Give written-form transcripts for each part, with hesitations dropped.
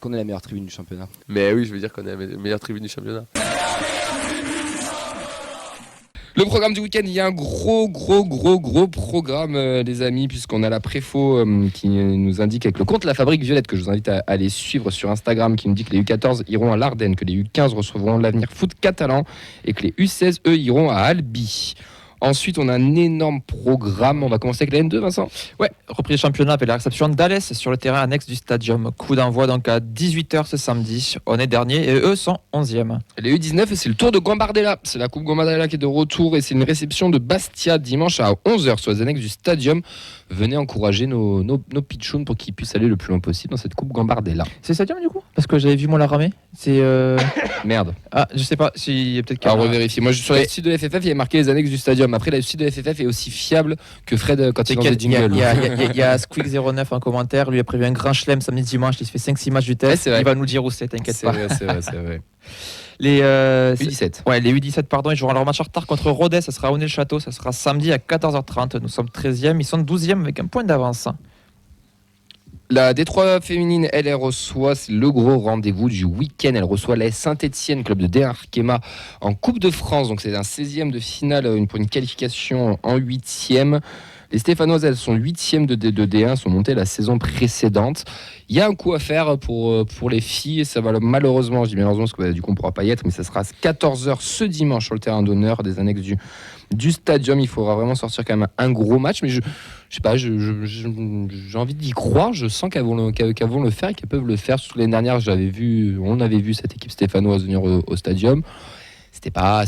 qu'on est la meilleure tribune du championnat. Mais oui, je veux dire qu'on est la meilleure tribune du championnat. Le programme du week-end, il y a un gros programme, les amis, puisqu'on a la préfo qui nous indique avec le compte La Fabrique Violette, que je vous invite à aller suivre sur Instagram, qui nous dit que les U14 iront à l'Ardenne, que les U15 recevront l'Avenir Foot catalan et que les U16, eux, iront à Albi. Ensuite, on a un énorme programme. On va commencer avec la N2, Vincent. Ouais, reprise championnat avec la réception d'Alès sur le terrain annexe du Stadium. Coup d'envoi donc à 18h ce samedi. On est dernier et eux sont 11e. Les U19, c'est le tour de Gambardella. C'est la Coupe Gambardella qui est de retour et c'est une réception de Bastia dimanche à 11h sur les annexes du Stadium. Venez encourager nos pitchouns pour qu'ils puissent aller le plus loin possible dans cette Coupe Gambardella. C'est Stadium du coup ? Parce que j'avais vu moi la ramée. C'est Merde. Ah, je sais pas si peut-être à revérifier. Moi, sur le site de FFF, il y a marqué les annexes du Stadium. Après, le site de FFF est aussi fiable que Fred quand il lance des jingles. Il y a Squeak09 en commentaire. Lui a prévu un grand chelem samedi dimanche. Il se fait 5-6 matchs du test. Ouais, il va nous dire où c'est, t'inquiète pas. C'est vrai. Les U17. Ouais, les U17, pardon, ils joueront leur match en retard contre Rodez. Ça sera à Aunay-le-Château. Ça sera samedi à 14h30. Nous sommes 13e. Ils sont 12e avec un point d'avance. La Détroit féminine, elle reçoit, c'est le gros rendez-vous du week-end. Elle reçoit la Saint-Etienne, club de Arkema, en Coupe de France. Donc c'est un 16e de finale pour une qualification en 8e. Les Stéphanoises, elles sont 8e de D1, sont montées la saison précédente. Il y a un coup à faire pour les filles. Ça va malheureusement, je dis malheureusement parce que du coup on ne pourra pas y être, mais ça sera à 14h ce dimanche sur le terrain d'honneur des annexes du Stadium. Il faudra vraiment sortir quand même un gros match, mais je sais pas, j'ai envie d'y croire. Je sens qu'elles vont le faire et qu'elles peuvent le faire. Surtout l'année dernière, on avait vu cette équipe stéphanoise venir au Stadium. C'était pas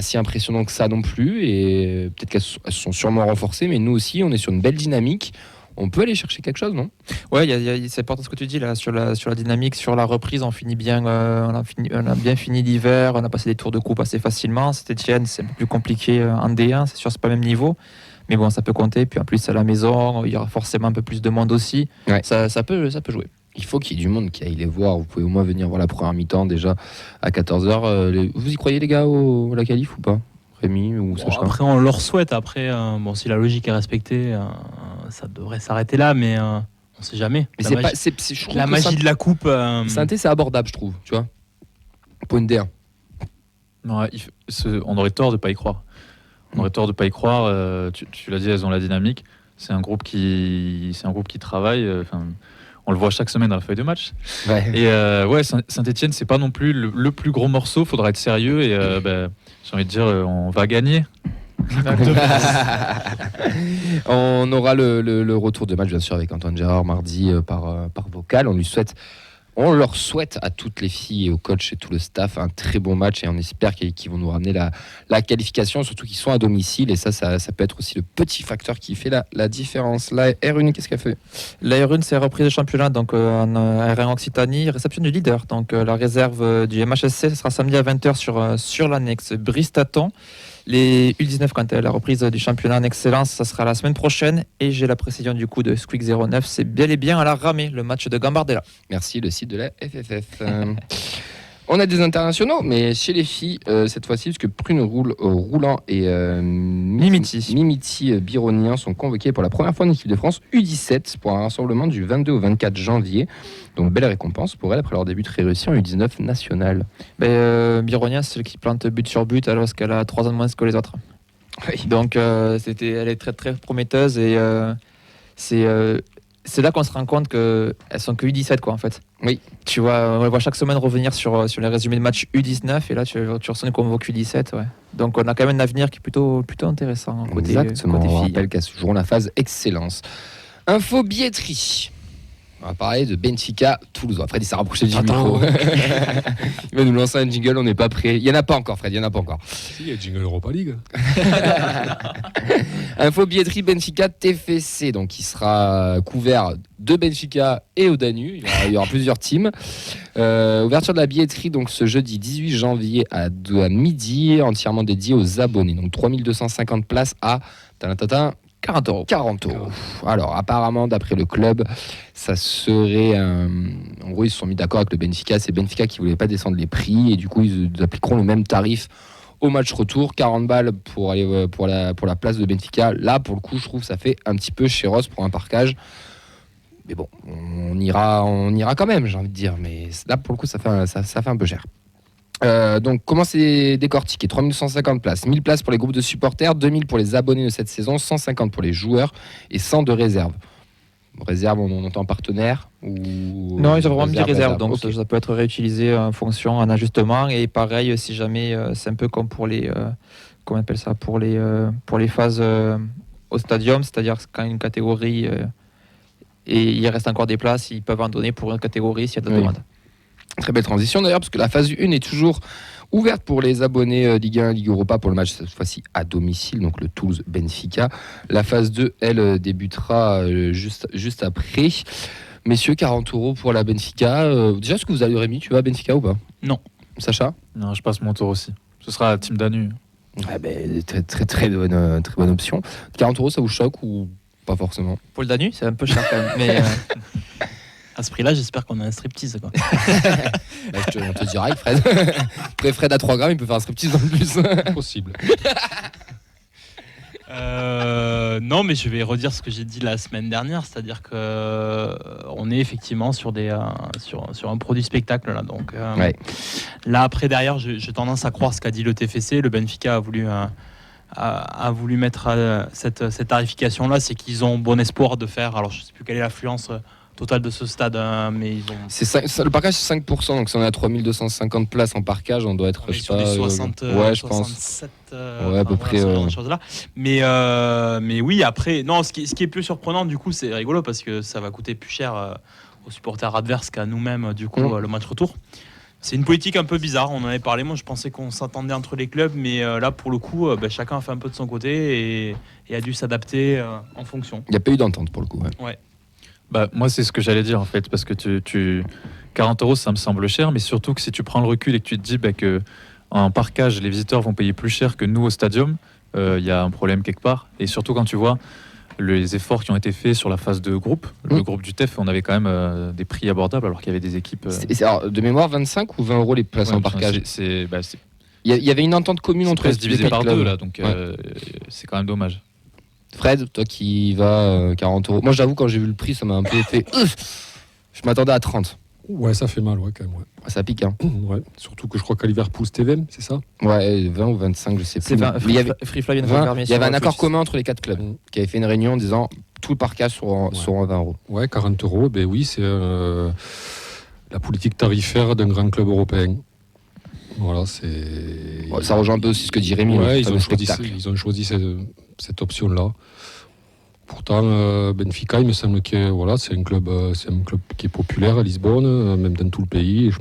si impressionnant que ça non plus, et peut-être qu'elles se sont sûrement renforcées, mais nous aussi, on est sur une belle dynamique. On peut aller chercher quelque chose, non ? Ouais, c'est important ce que tu dis là sur la dynamique, sur la reprise. On finit bien, on a bien fini l'hiver. On a passé des tours de coupe assez facilement. Saint-Etienne, c'est un peu plus compliqué en D1, c'est sûr, c'est pas le même niveau, mais bon, ça peut compter. Puis en plus, à la maison, il y aura forcément un peu plus de monde aussi. Ouais. Ça peut jouer. Il faut qu'il y ait du monde qui aille les voir. Vous pouvez au moins venir voir la première mi-temps déjà à 14h. Vous y croyez, les gars, à la qualif ou pas ? Rémi ou Sacha ? Après, on leur souhaite. Après, si la logique est respectée, ça devrait s'arrêter là, mais on ne sait jamais. Mais je trouve la magie de la coupe. Saint-Étienne, c'est abordable, je trouve. Tu vois, pour une D1. Ouais, on aurait tort de ne pas y croire. Tu l'as dit, elles ont la dynamique. C'est un groupe qui travaille. On le voit chaque semaine dans la feuille de match. Ouais. Et Saint-Etienne, c'est pas non plus le plus gros morceau. Faudra être sérieux et j'ai envie de dire, on va gagner. On aura le retour de match, bien sûr, avec Antoine Gérard mardi par vocal. On leur souhaite à toutes les filles et au coach et tout le staff un très bon match et on espère qu'ils vont nous ramener la qualification, surtout qu'ils sont à domicile et ça peut être aussi le petit facteur qui fait la différence. La R1, qu'est-ce qu'elle fait ? La R1, c'est la reprise de championnat donc en R1 Occitanie, réception du leader. Donc la réserve du MHSC, ce sera samedi à 20h sur l'annexe Bristaton. Les U19, quant à la reprise du championnat en excellence, ça sera la semaine prochaine. Et j'ai la précision du coup de Squeak09, c'est bel et bien à la ramée, le match de Gambardella. Merci, le site de la FFF. On a des internationaux, mais chez les filles, cette fois-ci, parce que Prune Roulant et Mimiti Bironien sont convoqués pour la première fois en équipe de France U17 pour un rassemblement du 22 au 24 janvier. Donc, belle récompense pour elle après leur début très réussi en U19 national. Bironien, c'est celle qui plante but sur but alors qu'elle a 3 ans de moins que les autres. Oui. Donc, elle est très, très prometteuse et c'est là qu'on se rend compte qu'elles sont que U17, quoi, en fait. Oui. Tu vois, on les voit chaque semaine revenir sur les résumés de matchs U19 et là, tu ressens qu'on convoque U17. Ouais. Donc, on a quand même un avenir qui est plutôt intéressant côté filles. Exactement. On rappelle qu'elles joueront la phase excellence. Info billetterie. On va parler de Benfica Toulouse. Fred, il s'est rapproché du micro. Il va nous lancer un jingle, on n'est pas prêt. Il n'y en a pas encore, Fred, il n'y en a pas encore. Si, il y a jingle Europa League. Info billetterie Benfica TFC, donc qui sera couvert de Benfica et au Danube. Il y aura plusieurs teams. Ouverture de la billetterie donc ce jeudi 18 janvier à midi, entièrement dédié aux abonnés. Donc 3250 places à 40 €. Alors, apparemment, d'après le club, ça serait... En gros, ils se sont mis d'accord avec le Benfica. C'est Benfica qui ne voulait pas descendre les prix. Et du coup, ils appliqueront le même tarif au match retour. 40 balles pour la place de Benfica. Là, pour le coup, je trouve que ça fait un petit peu chéros pour un parquage. Mais bon, on ira quand même, j'ai envie de dire. Mais là, pour le coup, ça fait un peu cher. Donc, comment c'est décortiqué? 3150 places, 1000 places pour les groupes de supporters, 2000 pour les abonnés de cette saison, 150 pour les joueurs et 100 de réserve. Réserve, on entend partenaire ou... Non, ils ont vraiment mis réserve, donc ok. ça peut être réutilisé en fonction, en ajustement. Et pareil, si jamais, c'est un peu comme pour les, comment on appelle ça, pour les phases au stadium, c'est-à-dire quand une catégorie et il reste encore des places, ils peuvent en donner pour une catégorie s'il y a de la Oui. demande. Très belle transition d'ailleurs, parce que la phase 1 est toujours ouverte pour les abonnés Ligue 1, Ligue Europa pour le match cette fois-ci à domicile, donc le Toulouse-Benfica. La phase 2, elle, débutera juste après. Messieurs, 40 € pour la Benfica. Déjà, est-ce que vous allez, Rémi, tu vas à Benfica ou pas? Non. Sacha? Non, je passe mon tour aussi. Ce sera la team Danu. Ouais, ben, très bonne option. 40 €, ça vous choque ou pas forcément? Pour le Danube, c'est un peu cher quand même. Mais À ce prix-là, j'espère qu'on a un striptease, quoi. Bah, on te dira avec Fred. Après Fred à 3 grammes, il peut faire un striptease en plus. Possible. Non, mais je vais redire ce que j'ai dit la semaine dernière, c'est-à-dire que on est effectivement sur sur un produit spectacle là. Donc Ouais. là après derrière, j'ai tendance à croire ce qu'a dit le TFC. Le Benfica a voulu mettre cette tarification là, c'est qu'ils ont bon espoir de faire. Alors je sais plus quelle est l'affluence totale de ce stade, hein, mais ils ont. Le parkage c'est 5%, donc si on est à 3250 places en parkage, on doit être On est je sais sur pas, des 60, ouais, je pense. 67, Ouais, à peu près, ce genre ouais. de choses-là. Mais oui, après, non, ce qui est plus surprenant, du coup, c'est rigolo parce que ça va coûter plus cher aux supporters adverses qu'à nous-mêmes, du coup, le match retour. C'est une politique un peu bizarre, on en avait parlé. Moi, je pensais qu'on s'entendait entre les clubs, mais là, pour le coup, chacun a fait un peu de son côté et a dû s'adapter en fonction. Il n'y a pas eu d'entente pour le coup. Ouais. Bah, moi, c'est ce que j'allais dire en fait, parce que 40 €, ça me semble cher, mais surtout que si tu prends le recul et que tu te dis que en parkage, les visiteurs vont payer plus cher que nous au stadium, il y a un problème quelque part. Et surtout quand tu vois les efforts qui ont été faits sur la phase de groupe, le groupe du TEF, on avait quand même des prix abordables alors qu'il y avait des équipes. Alors, de mémoire, 25 ou 20 € les places en parkage. C'est Il y avait une entente commune entre presque les divisé quatre par clubs. deux là, donc Ouais. c'est quand même dommage. Fred, toi qui vas 40 €. Moi, j'avoue, quand j'ai vu le prix, ça m'a un peu fait. Je m'attendais à 30. Ouais, ça fait mal, ouais, quand même. Ouais. Ça pique, hein. Ouais. Surtout que je crois qu'à Liverpool, c'était 20, c'est ça? Ouais, 20 ou 25, je sais plus. c'est 20, Mais il y avait, Free Fly vient de 20, confirmer il y avait sur un accord Twitch. commun entre les 4 clubs qui avait fait une réunion en disant tout le parkage seront 20 €. Ouais, 40 €, ben oui, c'est la politique tarifaire d'un grand club européen. Voilà, c'est. Bon, ça rejoint un peu aussi ce que dit Rémi. Ouais, le ils ont fameux choisi, spectacle. cette option-là. Pourtant, Benfica, il me semble que voilà, c'est un club qui est populaire à Lisbonne, même dans tout le pays.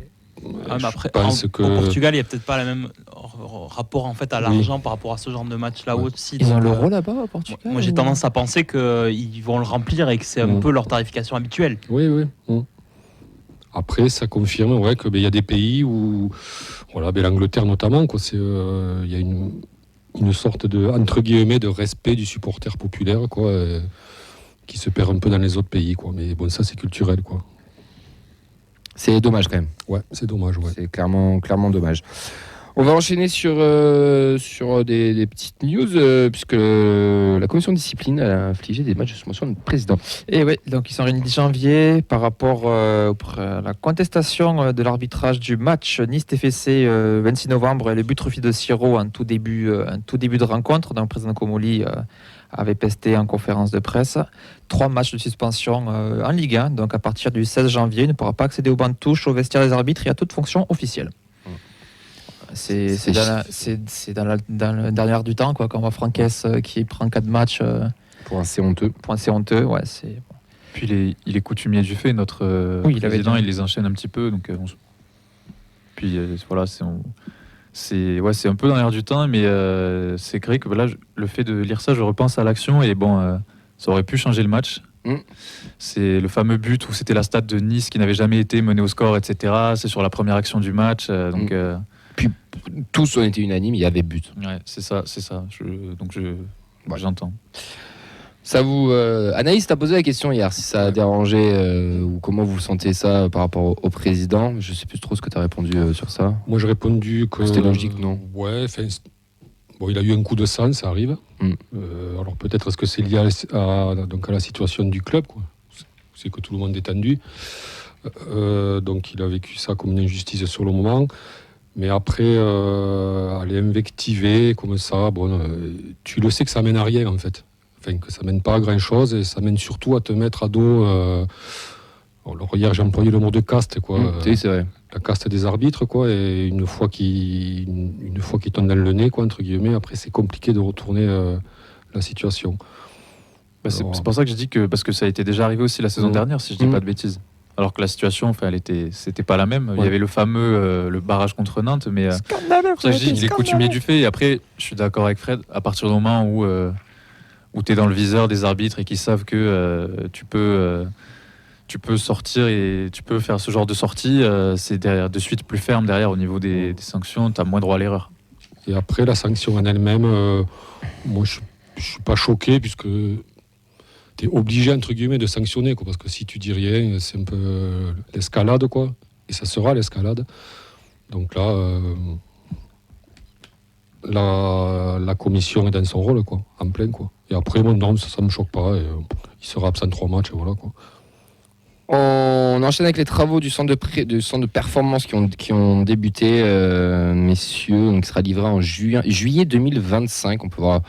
Mais Je après, pense au que Portugal, il n'y a peut-être pas le même rapport en fait à l'argent par rapport à ce genre de match-là Ouais. aussi. Ils ont Donc, l'euro là-bas au Portugal. moi, j'ai tendance à penser qu'ils vont le remplir et que c'est un peu leur tarification habituelle. oui. Après, ça confirme ouais, que il y a des pays où, voilà, l'Angleterre notamment, quoi, il y a une sorte de entre guillemets de respect du supporter populaire, quoi, qui se perd un peu dans les autres pays, quoi. Mais bon, ça c'est culturel, quoi. C'est dommage quand même. Ouais, c'est dommage, ouais. C'est clairement dommage. On va enchaîner sur des petites news, puisque la commission de discipline a infligé des matchs de suspension de président. Et oui, donc ils sont réunis janvier par rapport à la contestation de l'arbitrage du match Nice-TFC 26 novembre et le but refus de Siro en tout début de rencontre. Donc le président Comoli avait pesté en conférence de presse. 3 matchs de suspension en Ligue 1. Donc à partir du 16 janvier, il ne pourra pas accéder au banc de touche, au vestiaire des arbitres et à toute fonction officielle. C'est dans le dernier du temps, quoi, quand on voit Franquès qui prend 4 matchs Pour un c'est honteux. pour un c'est honteux. Ouais, c'est... Puis il est coutumier du fait, notre Oui, il avait président, dit. il les enchaîne un petit peu. Donc, puis voilà, c'est un peu dans l'air du temps, mais c'est vrai que là, le fait de lire ça, je repense à l'action et bon, ça aurait pu changer le match. C'est le fameux but où c'était la stade de Nice qui n'avait jamais été menée au score, etc. C'est sur la première action du match, donc. Tous ont été unanimes, il y avait but. Ouais, c'est ça. J'entends. Ça vous, Anaïs t'a posé la question hier, si ça a dérangé ou comment vous sentez ça par rapport au président. Je sais plus trop ce que tu as répondu sur ça. Moi, j'ai répondu que C'était logique, non? Ouais, bon, il a eu un coup de sang, ça arrive. Alors peut-être est-ce que c'est lié à la situation du club, quoi. c'est que tout le monde est tendu. Donc il a vécu ça comme une injustice sur le moment. Mais après, aller invectiver comme ça, tu le sais que ça mène à rien en fait. Enfin, que ça mène pas à grand chose et ça mène surtout à te mettre à dos. Alors hier j'ai employé le mot de caste, quoi. Oui, c'est vrai. La caste des arbitres, quoi. Et une fois qu'ils tombent dans le nez, quoi, entre guillemets, après c'est compliqué de retourner la situation. C'est Alors, pour ça que je dis que parce que ça a été déjà arrivé aussi la saison dernière, si je dis Mmh. pas de bêtises. Alors que la situation, enfin, c'était pas la même. Il y avait le fameux le barrage contre Nantes, mais Scandaleux, pour ça que je dis, il est coutumier du fait. Et après, je suis d'accord avec Fred. À partir du moment où tu es dans le viseur des arbitres et qu'ils savent que tu peux sortir et tu peux faire ce genre de sortie, c'est de suite plus ferme derrière au niveau des sanctions. Tu as moins droit à l'erreur. Et après, la sanction en elle-même, moi, je suis pas choqué puisque tu es obligé, entre guillemets, de sanctionner, quoi, parce que si tu dis rien, c'est un peu l'escalade, quoi. Et ça sera l'escalade. Donc là, la commission est dans son rôle, quoi, en plein, quoi. Et après, non, ça me choque pas. Il sera absent 3 matchs, et voilà, quoi. On enchaîne avec les travaux du centre de performance qui ont débuté, messieurs. Donc, il sera livré en juillet 2025. On peut voir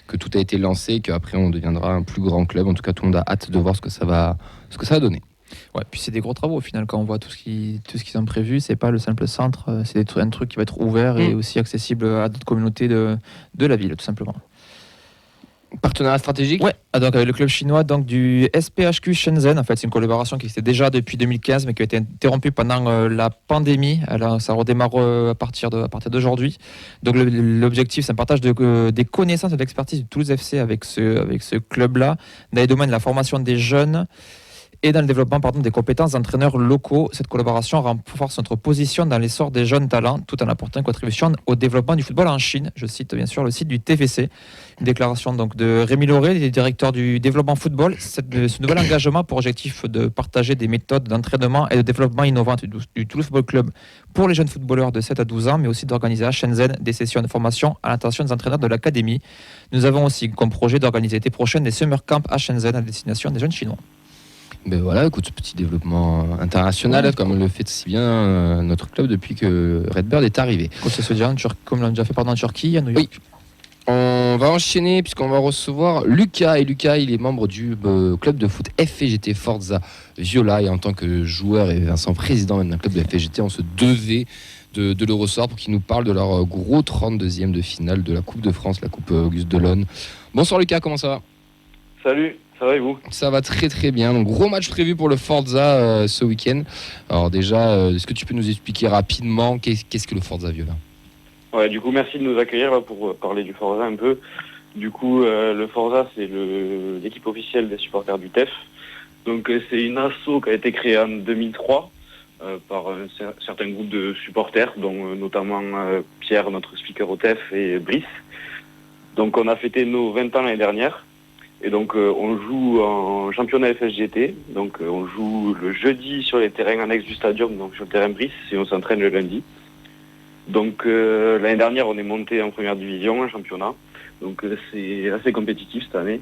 que tout a été lancé et qu'après on deviendra un plus grand club. En tout cas, tout le monde a hâte de voir ce que ça va donner. Ouais, puis c'est des gros travaux au final quand on voit tout ce qu'ils ont prévu. C'est pas le simple centre, c'est un truc qui va être ouvert et aussi accessible à d'autres communautés de la ville, tout simplement. Partenariat stratégique. Ouais, donc avec le club chinois donc du SPHQ Shenzhen. En fait, c'est une collaboration qui existait déjà depuis 2015, mais qui a été interrompue pendant la pandémie. Alors, ça redémarre à partir d'aujourd'hui. Donc l'objectif, c'est un partage des connaissances et de l'expertise du Toulouse FC avec ce club-là, dans les domaines de la formation des jeunes et dans le développement des compétences d'entraîneurs locaux. Cette collaboration renforce notre position dans l'essor des jeunes talents, tout en apportant une contribution au développement du football en Chine. Je cite bien sûr le site du TFC. Une déclaration donc de Rémi Lauré, le directeur du développement football. Ce nouvel engagement a pour objectif de partager des méthodes d'entraînement et de développement innovantes du Toulouse Football Club pour les jeunes footballeurs de 7 à 12 ans, mais aussi d'organiser à Shenzhen des sessions de formation à l'intention des entraîneurs de l'académie. Nous avons aussi comme projet d'organiser l'été prochain des summer camps à Shenzhen à destination des jeunes chinois. Ben voilà, écoute, ce petit développement international, comme le fait si bien notre club depuis que Redbird est arrivé. Comme l'on a déjà fait en Turquie, à New York. Oui. On va enchaîner puisqu'on va recevoir Lucas. Et Lucas, il est membre du club de foot FGT Forza Viola. Et en tant que joueur et Vincent président d'un club de FGT, on se devait de le recevoir pour qu'il nous parle de leur gros 32e de finale de la Coupe de France, la Coupe Auguste Delon. Bonsoir Lucas, comment ça va ? Salut, ça va et vous ? Ça va très très bien. Donc gros match prévu pour le Forza ce week-end. Alors déjà, est-ce que tu peux nous expliquer rapidement qu'est-ce que le Forza Viola ? Ouais, du coup, merci de nous accueillir là, pour parler du Forza un peu. Du coup, le Forza, c'est l'équipe officielle des supporters du TEF. Donc c'est une asso qui a été créée en 2003 par un certain groupe de supporters, dont notamment Pierre, notre speaker au TEF, et Brice. Donc on a fêté nos 20 ans l'année dernière. Et donc on joue en championnat FSGT. Donc on joue le jeudi sur les terrains annexes du stadium, donc sur le terrain Brice, et on s'entraîne le lundi. Donc l'année dernière, on est monté en première division, en championnat. Donc c'est assez compétitif cette année.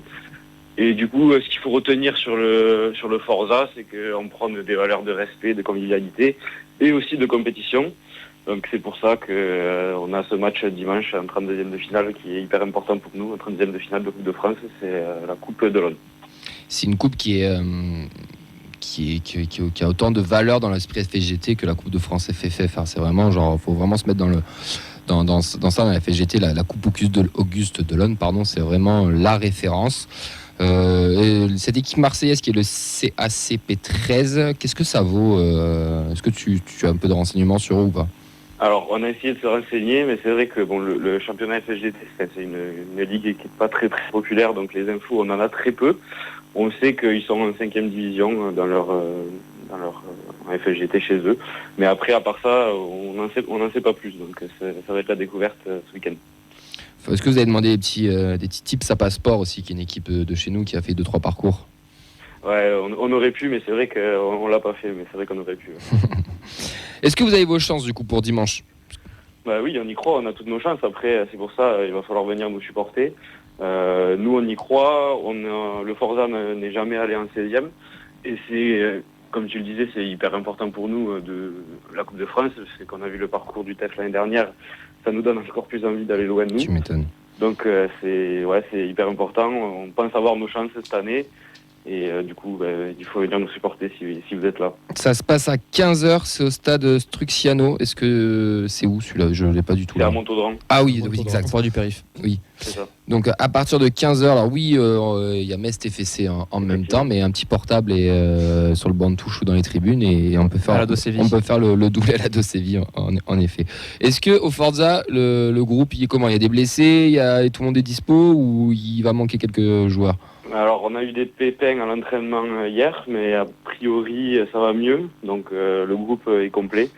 Et du coup, ce qu'il faut retenir sur le Forza, c'est qu'on prend des valeurs de respect, de convivialité et aussi de compétition. Donc c'est pour ça qu'on a ce match dimanche en 32e de finale qui est hyper important pour nous. En 32e de finale de Coupe de France, c'est la Coupe de l'Aune. C'est une coupe qui a autant de valeur dans l'esprit FGT que la Coupe de France FFF. C'est vraiment genre, faut vraiment se mettre dans ça, dans la FGT, la Coupe Auguste Delon, pardon, c'est vraiment la référence. Cette équipe marseillaise qui est le CACP 13, qu'est-ce que ça vaut Est-ce que tu as un peu de renseignements sur eux ou pas? Alors, on a essayé de se renseigner, mais c'est vrai que bon, le championnat FSGT, c'est une ligue qui n'est pas très très populaire, donc les infos, on en a très peu. On sait qu'ils sont en 5e division dans leur FSGT chez eux, mais après, à part ça, on n'en sait pas plus, donc ça va être la découverte ce week-end. Est-ce que vous avez demandé des petits tips à Passeport aussi, qui est une équipe de chez nous qui a fait 2-3 parcours? Ouais, on aurait pu, mais c'est vrai qu'on l'a pas fait, mais c'est vrai qu'on aurait pu. Est-ce que vous avez vos chances du coup pour dimanche? Bah oui, on y croit, on a toutes nos chances. Après, c'est pour ça, il va falloir venir nous supporter. Nous, on y croit. Le Forza n'est jamais allé en 16e. Et c'est, comme tu le disais, c'est hyper important pour nous de la Coupe de France. C'est qu'on a vu le parcours du TEF l'année dernière. Ça nous donne encore plus envie d'aller loin de nous. Tu m'étonnes. Donc c'est hyper important. On pense avoir nos chances cette année. Et du coup, il faut venir nous supporter si vous êtes là. Ça se passe à 15h, c'est au stade Struxiano. Est-ce que c'est où celui-là? Je ne l'ai pas du tout. C'est à Là. Montaudran, Ah oui, Montaudran. exact. Au port du périph. c'est ça. Donc à partir de 15h, alors oui, il y a Metz TFC en même temps, mais un petit portable et sur le banc de touche ou dans les tribunes et on peut faire, À la Séville. on peut faire le doublé à la Séville en effet. Est-ce que au Forza, le groupe, il est comment? Il y a des blessés, tout le monde est dispo ou il va manquer quelques joueurs? Alors, on a eu des pépins à l'entraînement hier, mais a priori, ça va mieux. Donc, le groupe est complet.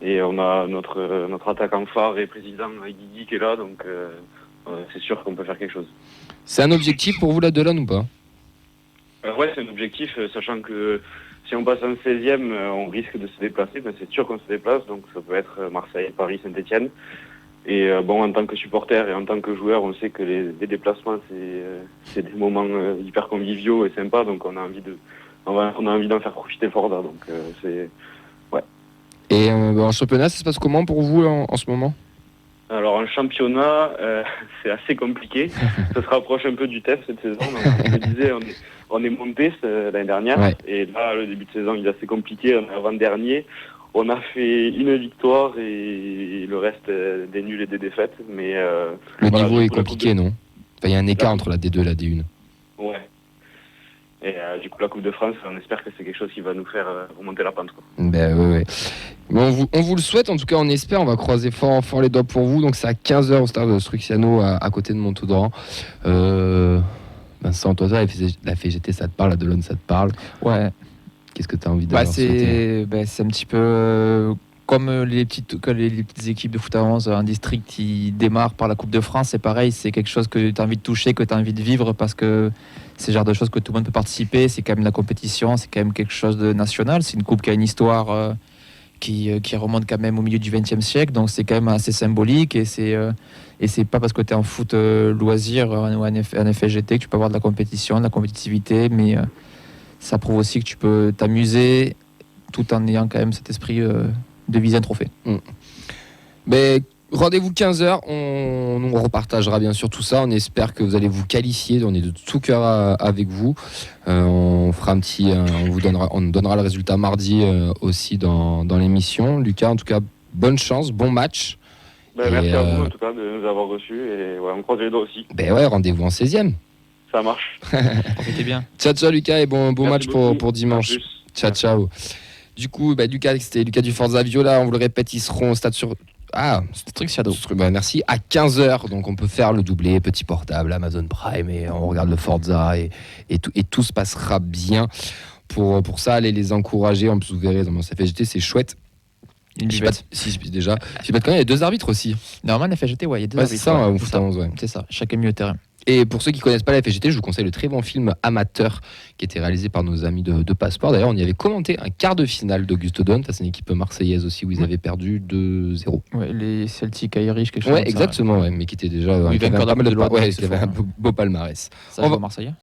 Et on a notre attaquant phare et président Guigui qui est là. Donc, c'est sûr qu'on peut faire quelque chose. C'est un objectif pour vous la Delon ou pas? Ouais, c'est un objectif, sachant que si on passe en 16e, on risque de se déplacer. Mais c'est sûr qu'on se déplace. Donc, ça peut être Marseille, Paris, Saint-Etienne. Et en tant que supporter et en tant que joueur, on sait que les déplacements, c'est des moments hyper conviviaux et sympas. Donc on a envie d'en faire profiter le Forza. Donc c'est Et en championnat, ça se passe comment pour vous en ce moment? Alors en championnat, c'est assez compliqué. Ça se rapproche un peu du TEF cette saison. Donc, comme je le disais, on est monté l'année dernière. Ouais. Et là, le début de saison, il est assez compliqué. On est avant-dernier. On a fait une victoire et le reste des nuls et des défaites. Mais Le voilà, niveau du est coup, la compliqué, Coupe non? Enfin, il y a un écart entre la D2 et la D1. Ouais. Et du coup, la Coupe de France, on espère que c'est quelque chose qui va nous faire remonter la pente, quoi. Ben ouais. Bon, on vous le souhaite, en tout cas on espère, on va croiser fort les doigts pour vous. Donc c'est à 15h au stade de Struxiano à côté de Montaudran. Vincent, toi, la FGT ça te parle, la Delon ça te parle. Ouais. Qu'est-ce que tu as envie de leur souhaiter? C'est un petit peu comme les petites équipes de foot à 11 en district qui démarrent par la Coupe de France. C'est pareil, c'est quelque chose que tu as envie de toucher, que tu as envie de vivre parce que c'est le genre de choses que tout le monde peut participer. C'est quand même la compétition, c'est quand même quelque chose de national. C'est une coupe qui a une histoire qui remonte quand même au milieu du XXe siècle. Donc c'est quand même assez symbolique et c'est pas parce que tu es en foot loisir ou en FGT que tu peux avoir de la compétition, de la compétitivité, mais ça prouve aussi que tu peux t'amuser tout en ayant quand même cet esprit de viser un trophée. Mais rendez-vous 15h, on repartagera bien sûr tout ça. On espère que vous allez vous qualifier. On est de tout cœur avec vous. On fera on donnera le résultat mardi aussi dans l'émission. Lucas, en tout cas, bonne chance, bon match. Merci à vous en tout cas de nous avoir reçus et on croise les doigts aussi. Rendez-vous en 16e. Ça marche. Profitez bien. Ciao Lucas et bon Merci match beaucoup. pour dimanche. À plus. Ciao. Du coup, Lucas, c'était Lucas du Forza Viola. On vous le répète, ils seront au stade sur... Struxiano. Merci. À 15h, donc on peut faire le doublé, petit portable, Amazon Prime, et on regarde le Forza et tout se passera bien. Pour ça, allez les encourager. En plus, vous verrez, dans mon FGT, c'est chouette. Déjà. Quand même, il y a 2 arbitres aussi. Normalement, la FGT, il y a deux Ouais, arbitres. c'est ça, au C'est foot à 11, ouais. C'est ça, chacun milieu de terrain. Et pour ceux qui connaissent pas la FGT, je vous conseille le très bon film Amateur qui a été réalisé par nos amis de Passeport. D'ailleurs, on y avait commenté un quart de finale d'Auguste Dont. C'est une équipe marseillaise aussi où ils avaient perdu 2-0. Ouais, les Celtic Irish, quelque chose Ouais, comme exactement, ouais, mais qui était déjà Oui, qui avait vainqueur pas mal de de l'Europe, ouais, c'est qui avait fort, un beau palmarès. ça. Ça On joue va- au Marseillais.